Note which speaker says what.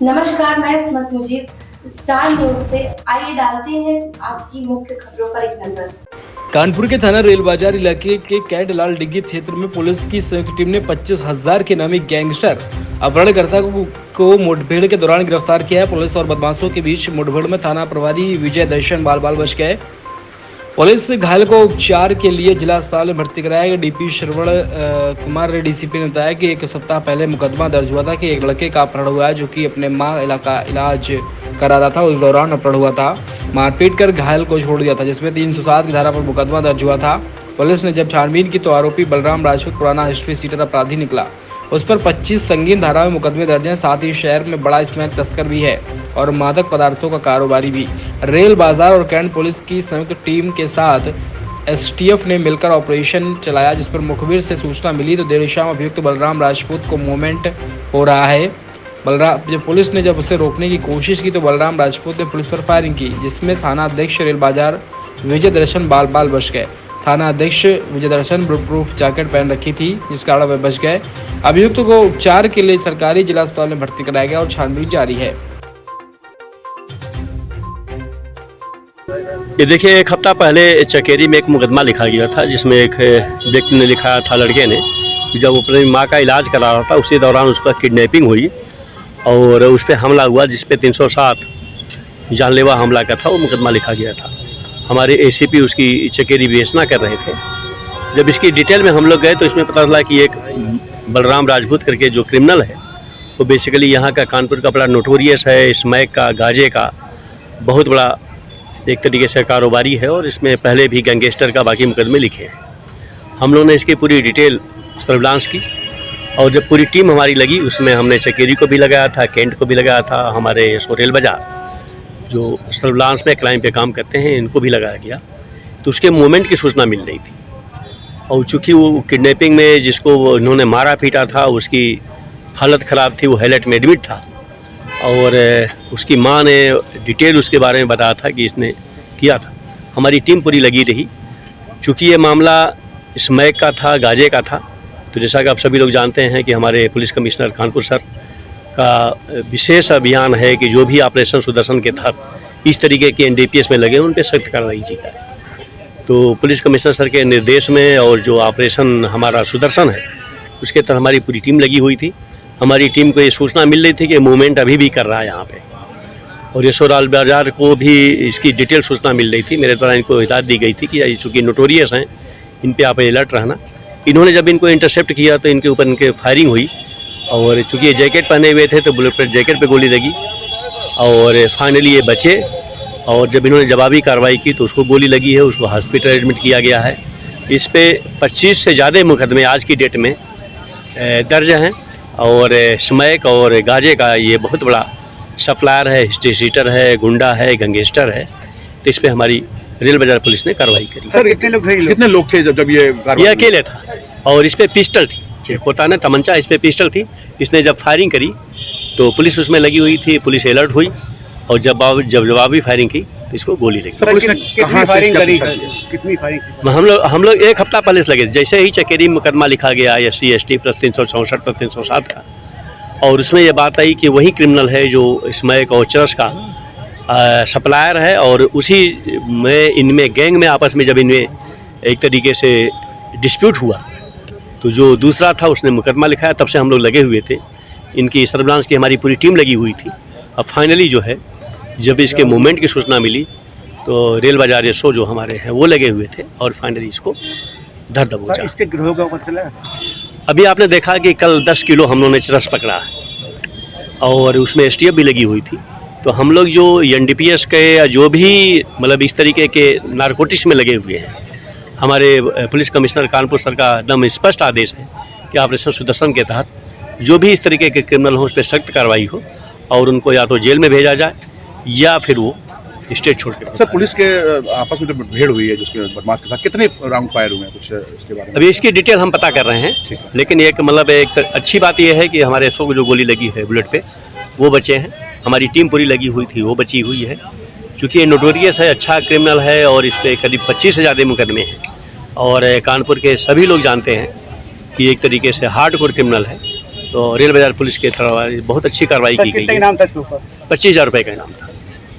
Speaker 1: नमस्कार, मैं स्मृति Mujib, star news से। आइए डालते हैं आज की मुख्य खबरों पर एक नजर।
Speaker 2: कानपुर के थाना रेल बाजार इलाके के कैंडलाल डिग्गी क्षेत्र में पुलिस की संयुक्त टीम ने 25,000 के नामी गैंगस्टर अपहरणकर्ता को मुठभेड़ के दौरान गिरफ्तार किया है। पुलिस और बदमाशों के बीच मुठभेड़ में थाना प्रभारी विजय दर्शन बाल बच गए। पुलिस घायल को उपचार के लिए जिला अस्पताल में भर्ती कराया। डीपी श्रवण कुमार डीसीपी ने बताया कि एक सप्ताह पहले मुकदमा दर्ज हुआ था कि एक लड़के का अपहरण हुआ है जो कि अपने मां इलाका इलाज करा रहा था। उस दौरान अपहरण हुआ था, मारपीट कर घायल को छोड़ दिया था, जिसमें 307 की धारा पर मुकदमा दर्ज हुआ था। पुलिस ने जब छानबीन की तो आरोपी बलराम राजपूत पुराना हिस्ट्री सीटर अपराधी निकला। उस पर 25 संगीन धारा में मुकदमे दर्ज हैं। साथ ही शहर में बड़ा स्मैक तस्कर भी है और मादक पदार्थों का कारोबारी भी। रेल बाजार और कैंट पुलिस की संयुक्त टीम के साथ एसटीएफ ने मिलकर ऑपरेशन चलाया, जिस पर मुखबिर से सूचना मिली तो देर शाम अभियुक्त बलराम राजपूत को मूवमेंट हो रहा है। जब पुलिस ने उसे रोकने की कोशिश की तो बलराम राजपूत ने पुलिस पर फायरिंग की, जिसमें थाना अध्यक्ष रेल बाजार विजय दर्शन बाल बच गए। थाना अध्यक्ष विजय दर्शन बुलेट प्रूफ जैकेट पहन रखी थी, जिस कारण वे बच गए। अभियुक्त को उपचार के लिए सरकारी जिला अस्पताल में भर्ती कराया गया और छानबीन जारी है।
Speaker 3: ये देखिए, एक हफ्ता पहले चकेरी में एक मुकदमा लिखा गया था, जिसमें एक व्यक्ति ने लिखा था, लड़के ने, कि जब वो अपनी माँ का इलाज करा रहा था उसी दौरान उसका किडनैपिंग हुई और उस पर हमला हुआ, जिस पे 307 जानलेवा हमला का था वो मुकदमा लिखा गया था। हमारे एसीपी उसकी चकेरी विवेचना कर रहे थे। जब इसकी डिटेल में हम लोग गए तो इसमें पता चला कि एक बलराम राजपूत करके जो क्रिमिनल है वो बेसिकली यहाँ का कानपुर का बड़ा नोटोरियस है, स्मैक का, गांजे का बहुत बड़ा एक तरीके से कारोबारी है और इसमें पहले भी गैंगस्टर का बाकी मुकदमे लिखे हैं। हम लोगों ने इसकी पूरी डिटेल सर्विलांस की और जब पूरी टीम हमारी लगी उसमें हमने चकेरी को भी लगाया था, कैंट को भी लगाया था, हमारे रेल बाजार जो सर्विलांस में क्राइम पे काम करते हैं इनको भी लगाया गया। तो उसके मूवमेंट की सूचना मिल रही थी और चूँकि वो किडनैपिंग में जिसको इन्होंने मारा पीटा था उसकी हालत ख़राब थी, वो हाईलाइट में एडमिट था और उसकी मां ने डिटेल उसके बारे में बताया था कि इसने किया था। हमारी टीम पूरी लगी रही। चूँकि ये मामला स्मैक का था, गांजे का था, तो जैसा कि आप सभी लोग जानते हैं कि हमारे पुलिस कमिश्नर कानपुर सर का विशेष अभियान है कि जो भी ऑपरेशन सुदर्शन के तहत इस तरीके के एनडीपीएस में लगे उन पर सख्त कार्रवाई की जाए। तो पुलिस कमिश्नर सर के निर्देश में और जो ऑपरेशन हमारा सुदर्शन है उसके तहत हमारी पूरी टीम लगी हुई थी। हमारी टीम को ये सूचना मिल रही थी कि मूवमेंट अभी भी कर रहा है यहाँ पे और रेल बाजार को भी इसकी डिटेल सूचना मिल रही थी। मेरे द्वारा इनको हिदायत दी गई थी कि चूँकि नोटोरियस हैं इन पे आप अलर्ट रहना। इन्होंने जब इनको इंटरसेप्ट किया तो इनके ऊपर इनके फायरिंग हुई और चूँकि ये जैकेट पहने हुए थे तो बुलेट प्रूफ जैकेट पे गोली लगी और फाइनली ये बचे और जब इन्होंने जवाबी कार्रवाई की तो उसको गोली लगी है, उसको हॉस्पिटल एडमिट किया गया है। इस पे 25 से ज़्यादा मुकदमे आज की डेट में दर्ज हैं और स्मैक और गांजे का ये बहुत बड़ा सप्लायर है, हिस्ट्री सीटर है, गुंडा है, गैंगस्टर है। तो इस पर हमारी रेल बाजार पुलिस ने कार्रवाई करी।
Speaker 4: सर कितने लोग थे जब ये
Speaker 3: अकेले था और इस पर पिस्टल थी, एक होता है ना तमंचा, इस पर पिस्टल थी। इसने जब फायरिंग करी तो पुलिस उसमें लगी हुई थी, पुलिस अलर्ट हुई और जब जवाबी फायरिंग की तो इसको गोली लगी।
Speaker 4: कितनी फायरिंग करी?
Speaker 3: हम लोग एक हफ्ता पहले से लगे, जैसे ही चकेरी मुकदमा लिखा गया SC ST प्लस 364 प्लस 307 का और उसमें यह बात आई कि वही क्रिमिनल है जो स्मैक और चरस का सप्लायर है और उसी में इनमें गैंग में आपस में जब इनमें एक तरीके से डिस्प्यूट हुआ तो जो दूसरा था उसने मुकदमा लिखाया। तब से हम लोग लगे हुए थे, इनकी सर्विलांस की हमारी पूरी टीम लगी हुई थी। अब फाइनली जो है जब इसके मूवमेंट की सूचना मिली तो रेल बाजार SO जो हमारे हैं वो लगे हुए थे और फाइनली इसको धर दबोचा।
Speaker 4: इसके गिरोह का पता चला?
Speaker 3: अभी आपने देखा कि कल 10 किलो हम लोगों ने चरस पकड़ा है और उसमें STF भी लगी हुई थी। तो हम लोग जो NDPS के या जो भी मतलब इस तरीके के नारकोटिक्स में लगे हुए हैं, हमारे पुलिस कमिश्नर कानपुर सर का एकदम स्पष्ट आदेश है कि ऑपरेशन सुदर्शन के तहत जो भी इस तरीके के क्रिमिनल हो उस पर सख्त कार्रवाई हो और उनको या तो जेल में भेजा जाए या फिर वो स्टेट छोड़ के।
Speaker 4: सर पुलिस के आपस में जो भीड़ हुई है जिसके बदमाश के साथ, कितने राउंड फायर हुए हैं कुछ इसके बारे में?
Speaker 3: अभी इसकी डिटेल हम पता कर रहे हैं, लेकिन एक मतलब एक अच्छी बात यह है कि हमारे SO को जो गोली लगी है बुलेट पे वो बचे हैं। हमारी टीम पूरी लगी हुई थी, वो बची हुई है। चूँकि ये नोटोरियस है, अच्छा क्रिमिनल है और इस पर करीब 25 से ज़्यादा मुकदमे हैं और कानपुर के सभी लोग जानते हैं कि एक तरीके से हार्डकोर क्रिमिनल है तो रेल बाजार पुलिस के तरफ बहुत अच्छी कार्रवाई की गई है।
Speaker 5: कितना इनाम था इसके ऊपर?
Speaker 3: 25,000 रुपये का इनाम था।